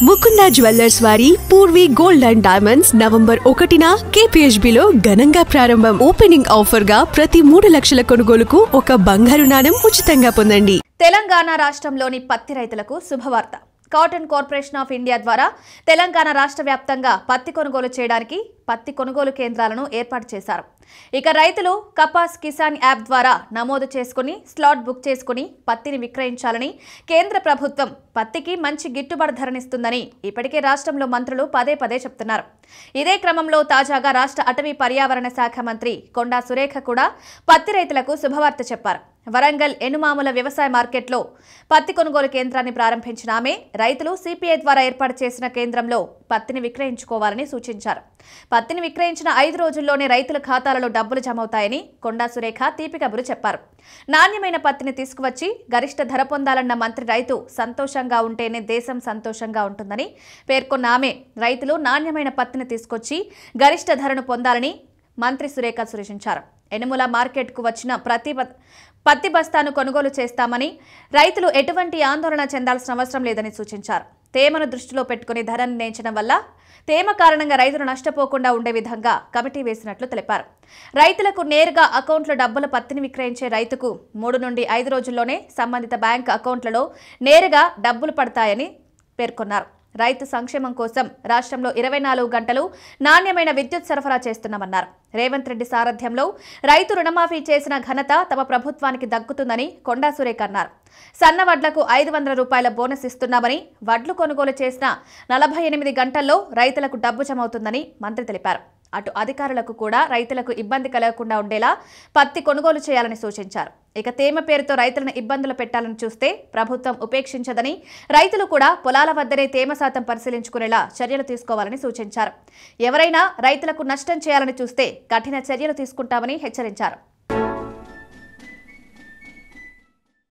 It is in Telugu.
ముకుంద జ్యువెల్లర్స్ వారి Purvi gold and diamonds November 1న KPHBలో ఘనంగా ప్రారంభం. ఓపెనింగ్ ఆఫర్ గా ప్రతి 3 లక్షల కొనుగోలుకు ఒక బంగారు నాణెం ఉచితంగా పొందండి. తెలంగాణ రాష్ట్రంలోని పత్తి రైతులకు శుభవార్త. కాటన్ కార్పొరేషన్ ఆఫ్ ఇండియా ద్వారా తెలంగాణ రాష్ట్ర వ్యాప్తంగా పత్తి కొనుగోలు చేయడానికి పత్తి కొనుగోలు కేంద్రాలను ఏర్పాటు చేశారు. ఇక రైతులు కపాస్ కిసాన్ యాప్ ద్వారా నమోదు చేసుకుని స్లాట్ బుక్ చేసుకుని పత్తిని విక్రయించాలని కేంద్ర ప్రభుత్వం పత్తికి మంచి గిట్టుబాటు ధరనిస్తుందని ఇప్పటికే రాష్ట్రంలో మంత్రులు పదే చెప్తున్నారు. ఇదే క్రమంలో తాజాగా రాష్ట్ర అటవీ పర్యావరణ శాఖ మంత్రి కొండా సురేఖ కూడా పత్తి రైతులకు శుభవార్త చెప్పారు. వరంగల్ ఎనుమాముల వ్యవసాయ మార్కెట్లో పత్తి కొనుగోలు కేంద్రాన్ని ప్రారంభించిన ఆమె రైతులు CPI ద్వారా ఏర్పాటు చేసిన కేంద్రంలో పత్తిని విక్రయించుకోవాలని సూచించారు. పత్తిని విక్రయించిన 5 రోజుల్లోనే రైతుల ఖాతాలలో డబ్బులు జమవుతాయని కొండా సురేఖ తీపి కబురు చెప్పారు. నాణ్యమైన పత్తిని తీసుకువచ్చి గరిష్ట ధర పొందాలన్న మంత్రి రైతు సంతోషంగా ఉంటేనే దేశం సంతోషంగా ఉంటుందని పేర్కొన్న ఆమె రైతులు నాణ్యమైన పత్తిని తీసుకొచ్చి గరిష్ట ధరను పొందాలని మంత్రి సురేఖ సూచించారు. ఎనుముల మార్కెట్కు వచ్చిన పత్తి బస్తాను కొనుగోలు చేస్తామని రైతులు ఎటువంటి ఆందోళన చెందాల్సిన అవసరం లేదని సూచించారు. తేమను దృష్టిలో పెట్టుకుని ధర నిర్ణయించడం వల్ల తేమ కారణంగా రైతులు నష్టపోకుండా ఉండే విధంగా కమిటీ వేసినట్లు తెలిపారు. రైతులకు నేరుగా అకౌంట్లో డబ్బుల పత్తిని విక్రయించే రైతుకు 3 నుండి 5 రోజుల్లోనే సంబంధిత బ్యాంకు అకౌంట్లలో నేరుగా డబ్బులు పడతాయని పేర్కొన్నారు. రైతు సంక్షేమం కోసం రాష్ట్రంలో 24 గంటలు నాణ్యమైన విద్యుత్ సరఫరా చేస్తున్నామన్నారు. రేవంత్ రెడ్డి సారథ్యంలో రైతు రుణమాఫీ చేసిన ఘనత తమ ప్రభుత్వానికి దక్కుతుందని కొండా సురేఖ అన్నారు. సన్న వడ్లకు 500 రూపాయల బోనస్ ఇస్తున్నామని, వడ్లు కొనుగోలు చేసిన 48 గంటల్లో రైతులకు డబ్బు జమవుతుందని మంత్రి తెలిపారు. అటు అధికారులకు కూడా రైతులకు ఇబ్బంది కలగకుండా ఉండేలా పత్తి కొనుగోలు చేయాలని సూచించారు. ఇక తేమ పేరుతో రైతులను ఇబ్బందులు పెట్టాలని చూస్తే ప్రభుత్వం ఉపేక్షించదని, రైతులు కూడా పొలాల వద్దనే తేమ శాతం పరిశీలించుకునేలా చర్యలు తీసుకోవాలని సూచించారు. ఎవరైనా రైతులకు నష్టం చేయాలని చూస్తే కఠిన చర్యలు తీసుకుంటామని హెచ్చరించారు.